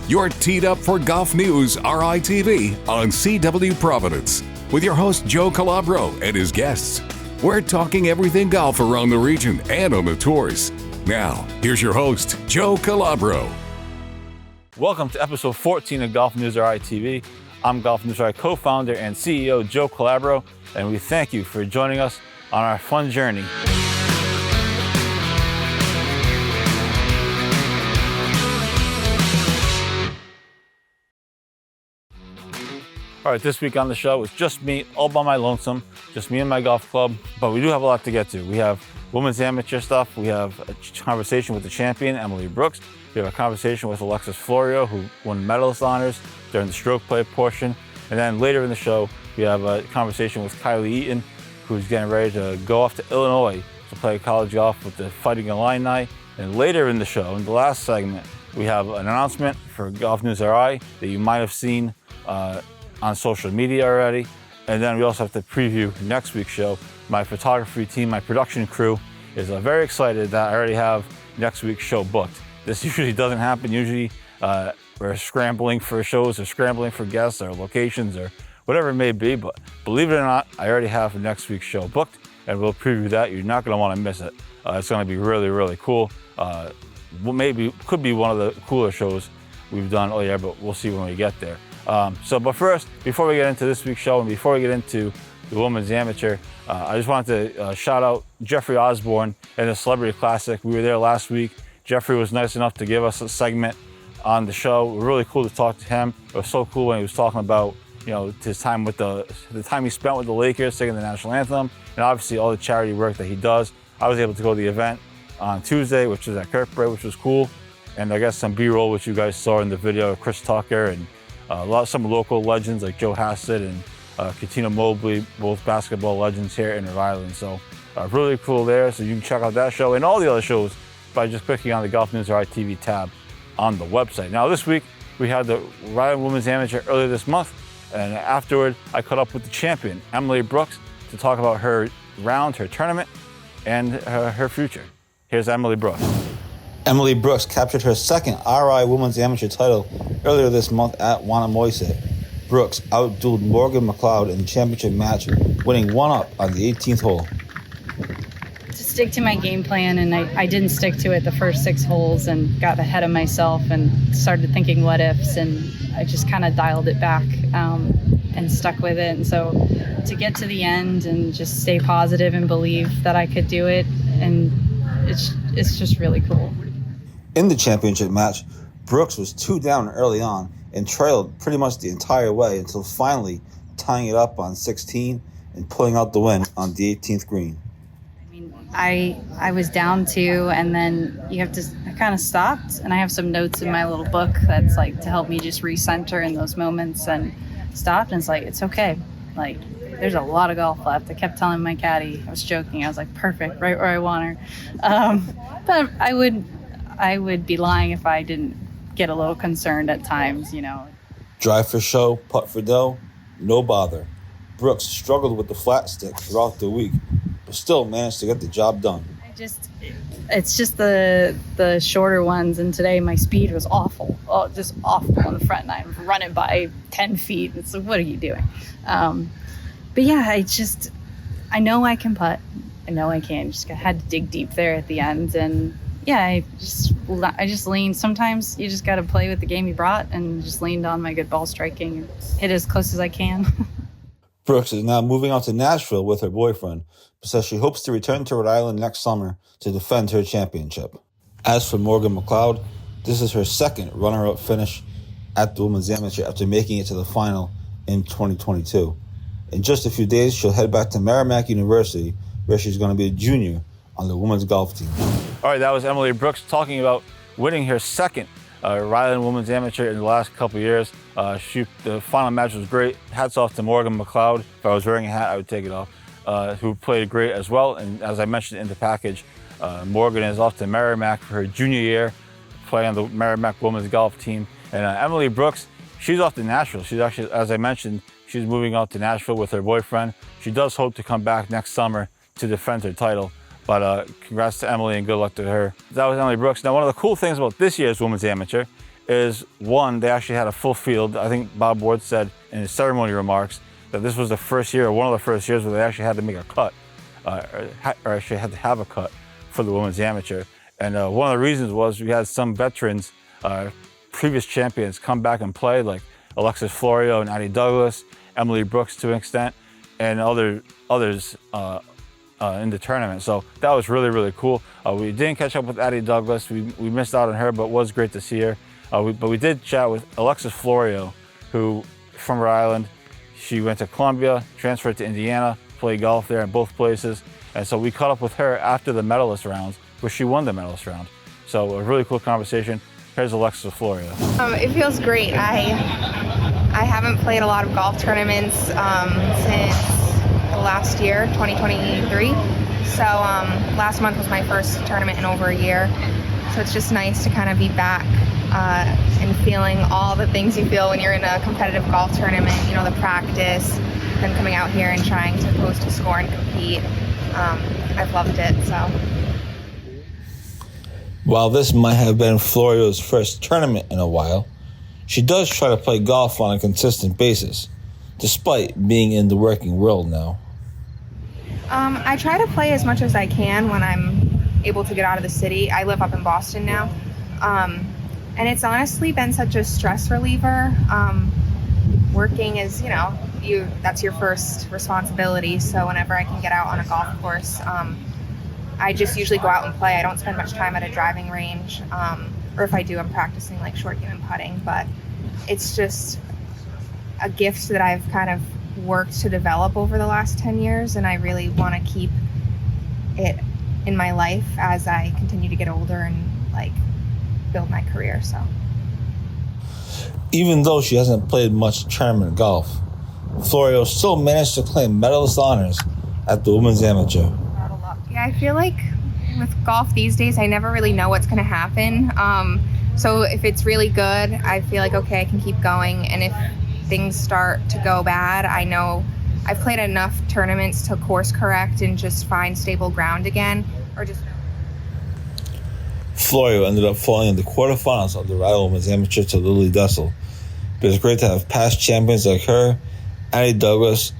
You're teed up for Golf News RI TV on CW Providence with your host Joe Calabro and his guests. We're talking everything golf around the region and on the tours. Now, here's your host, Joe Calabro. Welcome to episode 14 of GolfNewsRI TV. I'm GolfNewsRI co-founder and CEO Joe Calabro, and we thank you for joining us on our fun journey. All right, this week on the show, it's just me, all by my lonesome, just me and my golf club, but we do have a lot to get to. We have women's amateur stuff. We have a conversation with the champion, Emily Brooks. We have a conversation with Alexis Florio, who won medalist honors during the stroke play portion. And then later in the show, we have a conversation with Kylie Eaton, who's getting ready to go off to Illinois to play college golf with the Fighting Illini. And later in the show, in the last segment, we have an announcement for Golf News RI that you might have seen on social media already. And then we also have to preview next week's show. My photography team, my production crew is very excited that I already have next week's show booked. This usually doesn't happen. Usually we're scrambling for shows or scrambling for guests or locations or whatever it may be. But believe it or not, I already have next week's show booked, and we'll preview that. You're not going to want to miss it. It's going to be really, really cool. Maybe could be one of the cooler shows we've done all year, but we'll see when we get there. But first, before we get into this week's show and before we get into the Women's Amateur, I just wanted to shout out Jeffrey Osborne and the Celebrity Classic. We were there last week. Jeffrey was nice enough to give us a segment on the show. It was really cool to talk to him. It was so cool when he was talking about, you know, his time with the time he spent with the Lakers, singing the national anthem, and obviously all the charity work that he does. I was able to go to the event on Tuesday, which was at Kirkbride, which was cool. And I got some B-roll, which you guys saw in the video of Chris Tucker and some local legends like Joe Hassett and Katina Mobley, both basketball legends here in Rhode Island. So really cool there. So you can check out that show and all the other shows by just clicking on the Golf News RI TV tab on the website. Now this week, we had the Rhode Island Women's Amateur earlier this month. And afterward, I caught up with the champion, Emily Brooks, to talk about her round, her tournament, and her future. Here's Emily Brooks. Emily Brooks captured her second RI Women's Amateur title earlier this month at Wannamoisett. Brooks outdueled Morgan McLeod in the championship match, winning one up on the 18th hole. To stick to my game plan, and I didn't stick to it the first 6 holes and got ahead of myself and started thinking what ifs, and I just kind of dialed it back and stuck with it. And so to get to the end and just stay positive and believe that I could do it, and it's just really cool. In the championship match, Brooks was 2 down early on and trailed pretty much the entire way until finally tying it up on 16 and pulling out the win on the 18th green. I mean, I was down 2, and then I kind of stopped, and I have some notes in my little book that's like to help me just recenter in those moments, and stopped, and it's like, it's okay. Like, there's a lot of golf left. I kept telling my caddy, I was joking, I was like, perfect, right where I want her. But I would be lying if I didn't get a little concerned at times, you know. Drive for show, putt for dough, no bother. Brooks struggled with the flat stick throughout the week, but still managed to get the job done. It's just the shorter ones, and today my speed was awful. Oh, just awful on the front nine. I'm running by 10 feet. It's like, what are you doing? But yeah, I know I can putt. I know I can. Just had to dig deep there at the end, and yeah, I just leaned. Sometimes you just got to play with the game you brought, and just leaned on my good ball striking and hit as close as I can. Brooks is now moving on to Nashville with her boyfriend, but says she hopes to return to Rhode Island next summer to defend her championship. As for Morgan McLeod, this is her second runner-up finish at the Women's Amateur after making it to the final in 2022. In just a few days, she'll head back to Merrimack University, where she's going to be a junior on the women's golf team. All right, that was Emily Brooks talking about winning her second Rhode Island Women's Amateur in the last couple of years. The final match was great. Hats off to Morgan McLeod. If I was wearing a hat, I would take it off. Who played great as well. And as I mentioned in the package, Morgan is off to Merrimack for her junior year, playing on the Merrimack women's golf team. And Emily Brooks, she's off to Nashville. She's actually, as I mentioned, she's moving out to Nashville with her boyfriend. She does hope to come back next summer to defend her title. But congrats to Emily and good luck to her. That was Emily Brooks. Now, one of the cool things about this year's Women's Amateur is, one, they actually had a full field. I think Bob Ward said in his ceremony remarks that this was the first year, or one of the first years, where they actually had to make a cut, or actually had to have a cut for the women's amateur. And one of the reasons was we had some veterans, previous champions, come back and play, like Alexis Florio and Addie Douglas, Emily Brooks to an extent, and others in the tournament. So that was really, really cool. We didn't catch up with Addie Douglas. We missed out on her, but it was great to see her. But we did chat with Alexis Florio, who, from Rhode Island. She went to Columbia, transferred to Indiana, played golf there in both places. And so we caught up with her after the medalist rounds, where she won the medalist round. So a really cool conversation. Here's Alexis Florio. It feels great. I haven't played a lot of golf tournaments since last year, 2023. So last month was my first tournament in over a year. So it's just nice to kind of be back and feeling all the things you feel when you're in a competitive golf tournament, you know, the practice, then coming out here and trying to post a score and compete. I've loved it, so. While this might have been Florio's first tournament in a while, she does try to play golf on a consistent basis, despite being in the working world now. I try to play as much as I can when I'm able to get out of the city. I live up in Boston now. And it's honestly been such a stress reliever. Working is, you know, that's your first responsibility. So whenever I can get out on a golf course, I just usually go out and play. I don't spend much time at a driving range. Or if I do, I'm practicing like short game and putting. But it's just a gift that I've kind of worked to develop over the last 10 years. And I really want to keep it in my life as I continue to get older and like build my career. So even though she hasn't played much tournament golf, Florio still managed to claim medalist honors at the women's amateur. Yeah, I feel like with golf these days, I never really know what's going to happen. So if it's really good, I feel like, okay, I can keep going. And if things start to go bad, I know I've played enough tournaments to course correct and just find stable ground again, or just. Florio ended up falling in the quarterfinals of the Rhode Women's Amateur to Lily Dessel. But it's great to have past champions like her, Addie Douglas,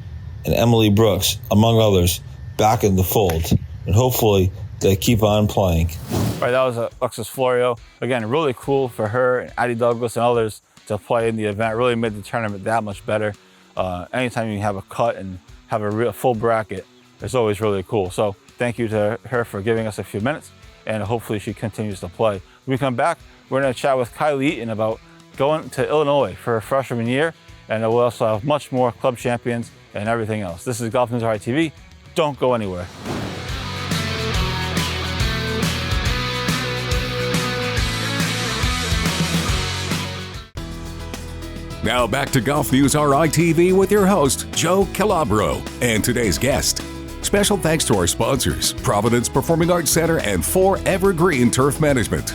and Emily Brooks, among others, back in the fold. And hopefully they keep on playing. Right, that was Alexis Florio. Again, really cool for her and Addie Douglas and others to play in the event. Really made the tournament that much better. Anytime you have a cut and have a full bracket, it's always really cool. So thank you to her for giving us a few minutes, and hopefully she continues to play. When we come back, we're going to chat with Kylie Eaton about going to Illinois for her freshman year, and we'll also have much more club champions and everything else. This is GolfNewsRI TV. Don't go anywhere. Now back to GolfNewsRI TV with your host, Joe Calabro, and today's guest. Special thanks to our sponsors, Providence Performing Arts Center and 4 Evergreen Turf Management.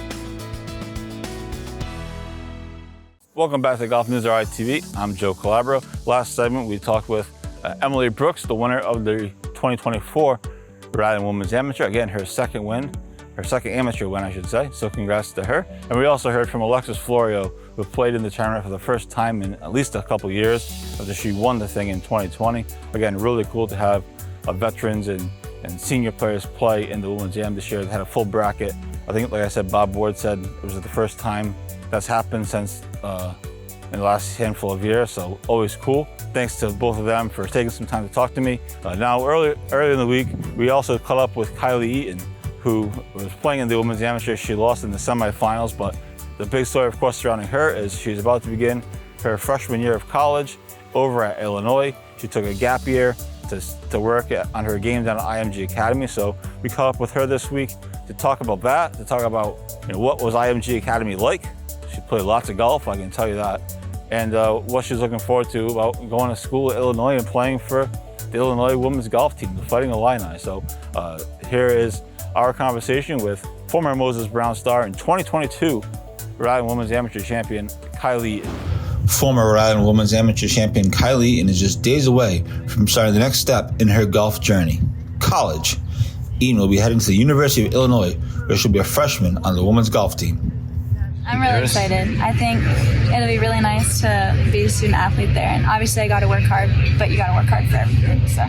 Welcome back to GolfNewsRI TV. I'm Joe Calabro. Last segment, we talked with Emily Brooks, the winner of the 2024 Rhode Island Women's Amateur. Again, her second amateur win, I should say. So congrats to her. And we also heard from Alexis Florio, who played in the tournament for the first time in at least a couple years after she won the thing in 2020. Again, really cool to have veterans and senior players play in the Women's Am this year. They had a full bracket. I think, like I said, Bob Ward said it was the first time that's happened since in the last handful of years, so always cool. Thanks to both of them for taking some time to talk to me. Now, earlier in the week, we also caught up with Kylie Eaton, who was playing in the Women's Amateur. She lost in the semifinals, but the big story, of course, surrounding her is she's about to begin her freshman year of college over at Illinois. She took a gap year to work on her game down at IMG Academy. So we caught up with her this week to talk about that, to talk about what was IMG Academy like. She played lots of golf, I can tell you that, and what she's looking forward to about going to school at Illinois and playing for the Illinois women's golf team, the Fighting Illini. So here is our conversation with former Moses Brown star and 2022 Rhode Island Women's Amateur Champion, Kylie Eaton. Former Rhode Island Women's Amateur Champion Kylie Eaton is just days away from starting the next step in her golf journey, college. Eaton will be heading to the University of Illinois, where she'll be a freshman on the women's golf team. I'm really excited. I think it'll be really nice to be a student athlete there. And obviously I got to work hard, but you got to work hard for everything. So.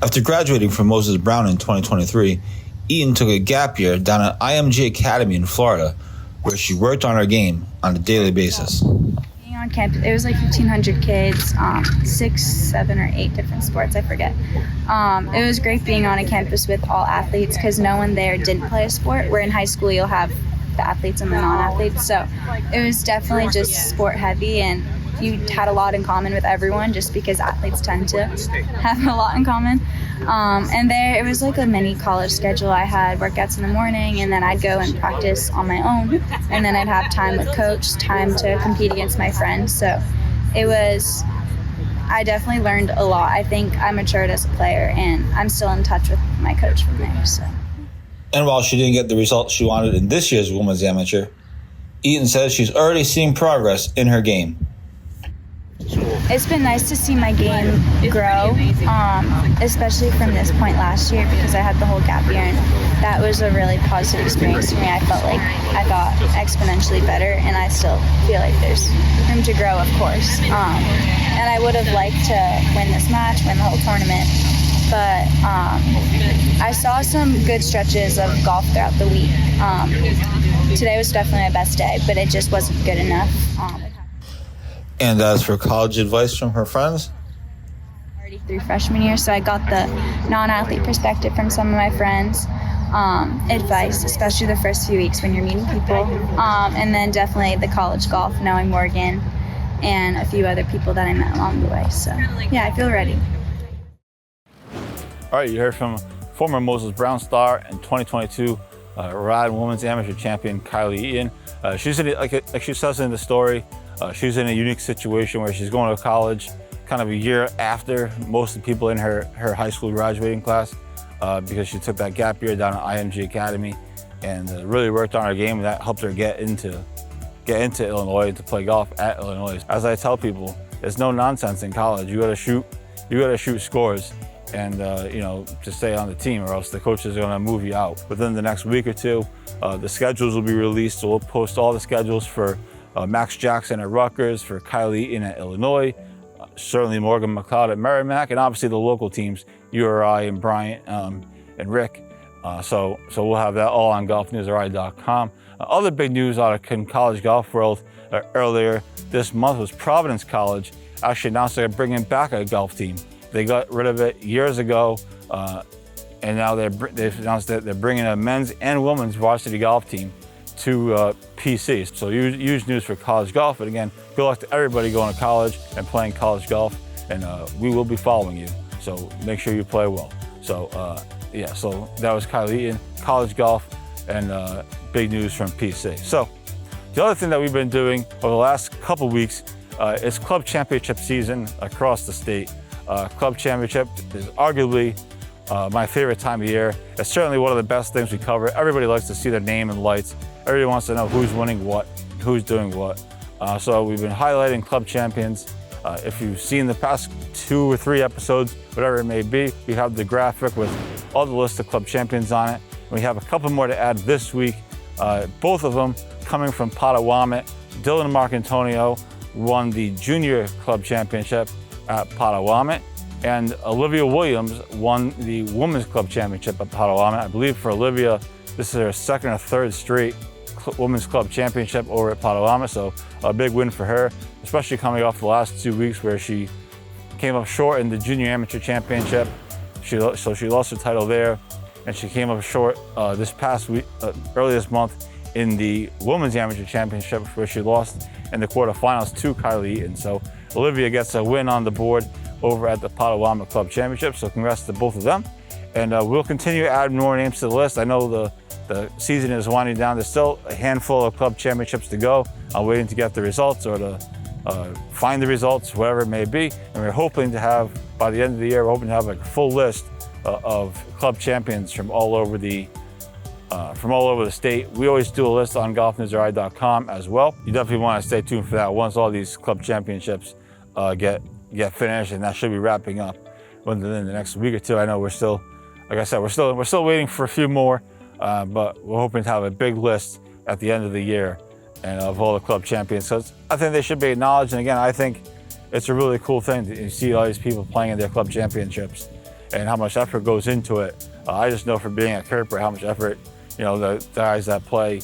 After graduating from Moses Brown in 2023, Eaton took a gap year down at IMG Academy in Florida, where she worked on her game on a daily basis. Being on campus, it was like 1,500 kids, 6, 7, or 8 different sports, I forget. It was great being on a campus with all athletes because no one there didn't play a sport, where in high school you'll have the athletes and the non-athletes. So it was definitely just sport heavy, and you had a lot in common with everyone just because athletes tend to have a lot in common. And there it was like a mini college schedule. I had workouts in the morning, and then I'd go and practice on my own, and then I'd have time with coach, time to compete against my friends. So I definitely learned a lot. I think I matured as a player, and I'm still in touch with my coach from there. So. And while she didn't get the results she wanted in this year's Women's Amateur, Eaton says she's already seen progress in her game. It's been nice to see my game grow, especially from this point last year, because I had the whole gap year, and that was a really positive experience for me. I felt like I got exponentially better, and I still feel like there's room to grow, of course. And I would have liked to win this match, win the whole tournament, but I saw some good stretches of golf throughout the week. Today was definitely my best day, but it just wasn't good enough. And as for college advice from her friends? Already through freshman year, so I got the non-athlete perspective from some of my friends. Advice, especially the first few weeks when you're meeting people. And then definitely the college golf, knowing Morgan and a few other people that I met along the way. So yeah, I feel ready. All right, you heard from former Moses Brown star and 2022 Rhode Women's Amateur Champion Kylie Eaton. She's in like she says in the story. She's in a unique situation where she's going to college kind of a year after most of the people in her high school graduating class because she took that gap year down at IMG Academy and really worked on her game, and that helped her get into Illinois to play golf at Illinois. As I tell people, there's no nonsense in college. You gotta shoot scores and to stay on the team, or else the coaches are gonna move you out. Within the next week or two, the schedules will be released, so we'll post all the schedules for Max Jackson at Rutgers, for Kylie Eaton at Illinois, certainly Morgan McLeod at Merrimack, and obviously the local teams, URI and Bryant and Rick. So we'll have that all on GolfNewsRI.com. Other big news out of college golf world earlier this month was Providence College actually announced they're bringing back a golf team. They got rid of it years ago, and now they've announced that they're bringing a men's and women's varsity golf team to PC. So huge news for college golf. And again, good luck to everybody going to college and playing college golf. And we will be following you. So make sure you play well. So so that was Kylie Eaton, college golf, and big news from PC. So the other thing that we've been doing over the last couple weeks is club championship season across the state. Club championship is arguably my favorite time of year. It's certainly one of the best things we cover. Everybody likes to see their name in lights. Everybody wants to know who's winning what, who's doing what. So we've been highlighting club champions. If you've seen the past 2 or 3 episodes, whatever it may be, we have the graphic with all the list of club champions on it. We have a couple more to add this week. Both of them coming from Potawatomi. Dylan Marcantonio won the junior club championship at Potawatomi, and Olivia Williams won the women's club championship at Potawatomi. I believe for Olivia, this is her second or third straight women's club championship over at Potawatomi, so a big win for her, especially coming off the last 2 weeks where she came up short in the junior amateur championship. So she lost her title there, and she came up short this past week, early this month, in the women's amateur championship, where she lost in the quarterfinals to Kylie Eaton. So Olivia gets a win on the board over at the Potawatomi Club Championship, so congrats to both of them. And we'll continue to add more names to the list. I know the season is winding down. There's still a handful of club championships to go. I'm waiting to get the results or to find the results, whatever it may be. And we're hoping to have, by the end of the year, we're hoping to have like a full list of club champions from all over the state. We always do a list on GolfNewsRI.com as well. You definitely want to stay tuned for that once all these club championships get finished, and that should be wrapping up within the next week or two. I know we're still, like I said, we're still waiting for a few more, but we're hoping to have a big list at the end of the year and of all the club champions. So I think they should be acknowledged. And again, I think it's a really cool thing to see all these people playing in their club championships and how much effort goes into it. I just know from being at Kirkbride how much effort, the guys that play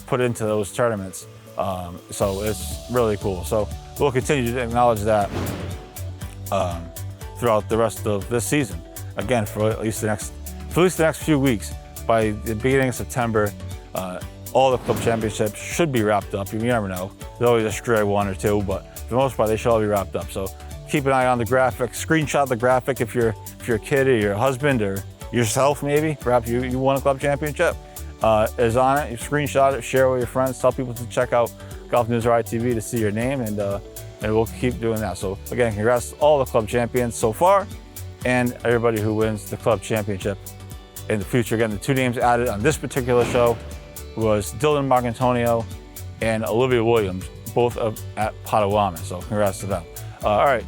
put into those tournaments. So it's really cool. So we'll continue to acknowledge that throughout the rest of this season. Again, for at least the next few weeks. By the beginning of September, all the club championships should be wrapped up. You never know. There's always a stray one or two, but for the most part, they should all be wrapped up. So keep an eye on the graphic. Screenshot the graphic if you're a kid or your husband or yourself maybe. Perhaps you won a club championship. Is on it. You screenshot it, share it with your friends, tell people to check out GolfNewsRI TV to see your name, and we'll keep doing that. So again, congrats to all the club champions so far and everybody who wins the club championship in the future. Again, the two names added on this particular show was Dylan Marcantonio and Olivia Williams, both at Potawatomi. So congrats to them. All right,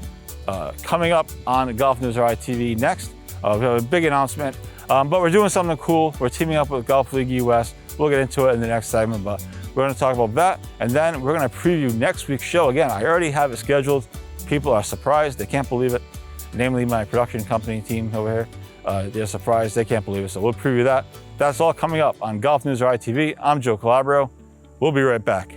coming up on GolfNewsRI TV next, we have a big announcement, but we're doing something cool. We're teaming up with Golf League US. We'll get into it in the next segment, but we're going to talk about that, and then we're going to preview next week's show. Again, I already have it scheduled. People are surprised. They can't believe it, namely my production company team over here. They're surprised. They can't believe it. So we'll preview that. That's all coming up on GolfNewsRI TV. I'm Joe Calabro. We'll be right back.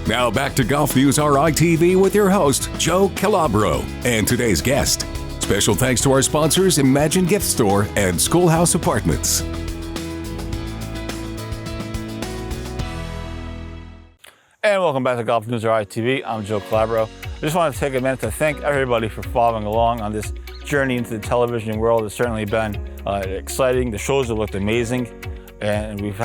Now back to GolfNewsRI TV with your host, Joe Calabro, and today's guest. Special thanks to our sponsors, Imagine Gift Store and Schoolhouse Apartments. And welcome back to GolfNewsRI TV. I'm Joe Calabro. I just want to take a minute to thank everybody for following along on this journey into the television world. It's certainly been exciting. The shows have looked amazing, and we've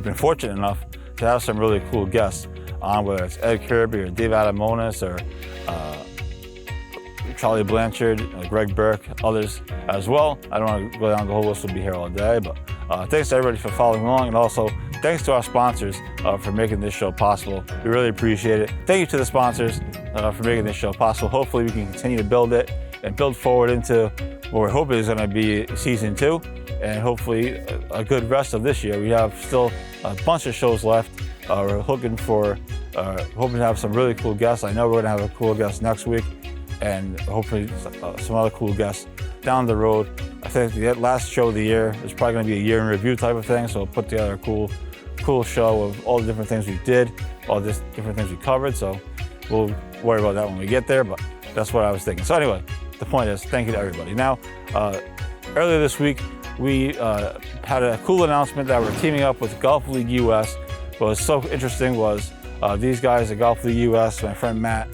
been fortunate enough to have some really cool guests on, whether it's Ed Kirby or Dave Adamonis or Charlie Blanchard, Greg Burke, others as well. I don't want to go down the whole list, we'll be here all day, but thanks to everybody for following along, and also thanks to our sponsors for making this show possible. We really appreciate it. Thank you to the sponsors for making this show possible. Hopefully we can continue to build it and build forward into what we're hoping is going to be season 2, and hopefully a good rest of this year. We have still a bunch of shows left. We're hoping to have some really cool guests. I know we're going to have a cool guest next week, and hopefully some other cool guests down the road. I think the last show of the year is probably going to be a year in review type of thing, so we'll put together a cool show of all the different things we did, all the different things we covered, so we'll worry about that when we get there, but that's what I was thinking. So anyway, the point is, thank you to everybody. Now, earlier this week, we had a cool announcement that we're teaming up with Golf League US. What was so interesting was these guys at Golf League US, my friend Matt,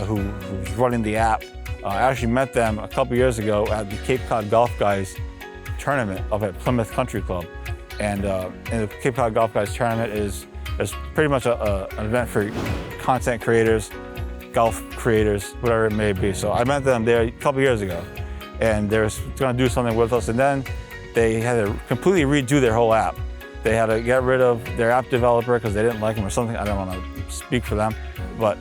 who's running the app, I actually met them a couple years ago at the Cape Cod Golf Guys tournament up at Plymouth Country Club. And the Cape Cod Golf Guys tournament is pretty much an event for content creators, golf creators, whatever it may be. So I met them there a couple years ago, and they were going to do something with us, and then they had to completely redo their whole app. They had to get rid of their app developer because they didn't like him or something. I don't want to speak for them, but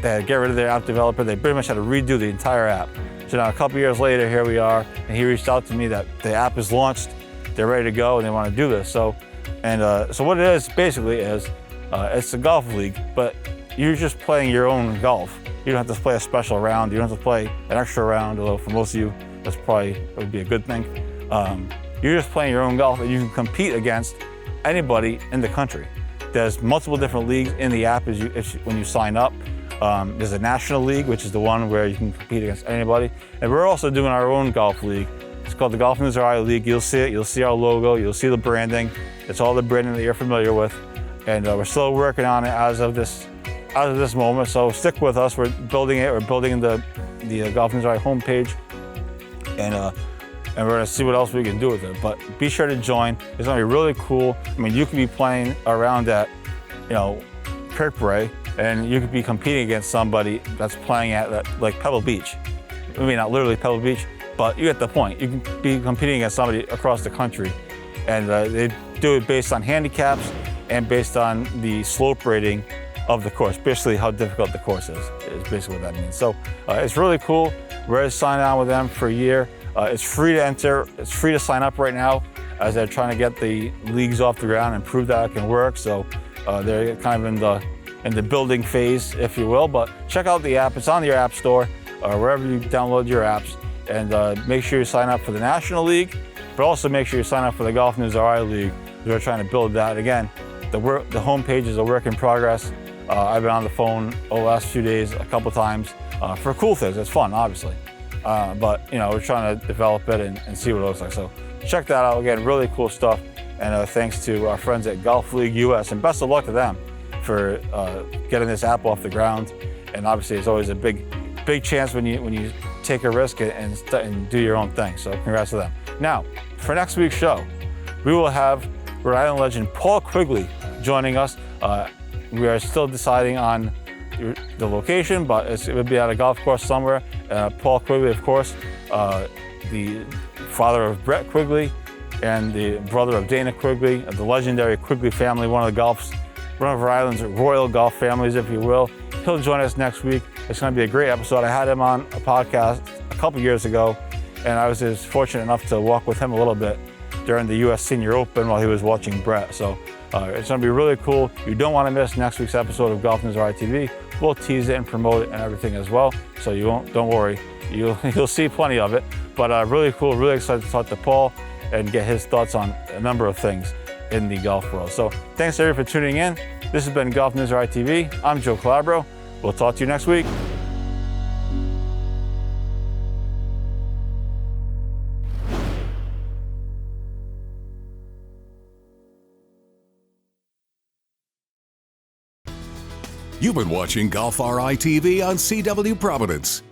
they had to get rid of their app developer. They pretty much had to redo the entire app. So now a couple years later, here we are, and he reached out to me that the app is launched, they're ready to go, and they want to do this. So what it is basically is, it's a golf league, but you're just playing your own golf. You don't have to play a special round. You don't have to play an extra round, although for most of you, that would be a good thing. You're just playing your own golf, and you can compete against anybody in the country. There's multiple different leagues in the app when you sign up. There's a national league, which is the one where you can compete against anybody. And we're also doing our own golf league. It's called the GolfNewsRI League. You'll see it. You'll see our logo. You'll see the branding. It's all the branding that you're familiar with. And we're still working on it as of this moment. So stick with us. We're building it. We're building the GolfNewsRI homepage, and we're gonna see what else we can do with it. But be sure to join. It's gonna be really cool. I mean, you can be playing around at, Kirkbride, and you could be competing against somebody that's playing at like Pebble Beach. I mean, not literally Pebble Beach, but you get the point. You can be competing against somebody across the country, and they do it based on handicaps and based on the slope rating of the course, basically how difficult the course is basically what that means. So it's really cool. We're signing on with them for a year. It's free to enter. It's free to sign up right now as they're trying to get the leagues off the ground and prove that it can work. So they're kind of in the building phase, if you will. But check out the app. It's on your app store or wherever you download your apps. And make sure you sign up for the National League, but also make sure you sign up for the GolfNewsRI League. We're trying to build that. Again, the homepage is a work in progress. I've been on the phone over the last few days a couple times for cool things. It's fun, obviously. But we're trying to develop it and see what it looks like. So check that out. Again, really cool stuff. And thanks to our friends at Golf League US, and best of luck to them for getting this app off the ground. And obviously, it's always a big chance when you take a risk and do your own thing. So congrats to them. Now, for next week's show, we will have Rhode Island legend Paul Quigley joining us. We are still deciding on the location, but it would be at a golf course somewhere. Paul Quigley, of course, the father of Brett Quigley and the brother of Dana Quigley, the legendary Quigley family, one of Rhode Island's royal golf families, if you will. He'll join us next week. It's going to be a great episode. I had him on a podcast a couple years ago, and I was just fortunate enough to walk with him a little bit during the U.S. Senior Open while he was watching Brett. So it's going to be really cool. You don't want to miss next week's episode of GolfNewsRI TV. We'll tease it and promote it and everything as well. So don't worry. You'll see plenty of it. But really cool, really excited to talk to Paul and get his thoughts on a number of things in the golf world. So thanks everybody for tuning in. This has been GolfNewsRI TV. I'm Joe Calabro. We'll talk to you next week. You've been watching GolfRI TV on CW Providence.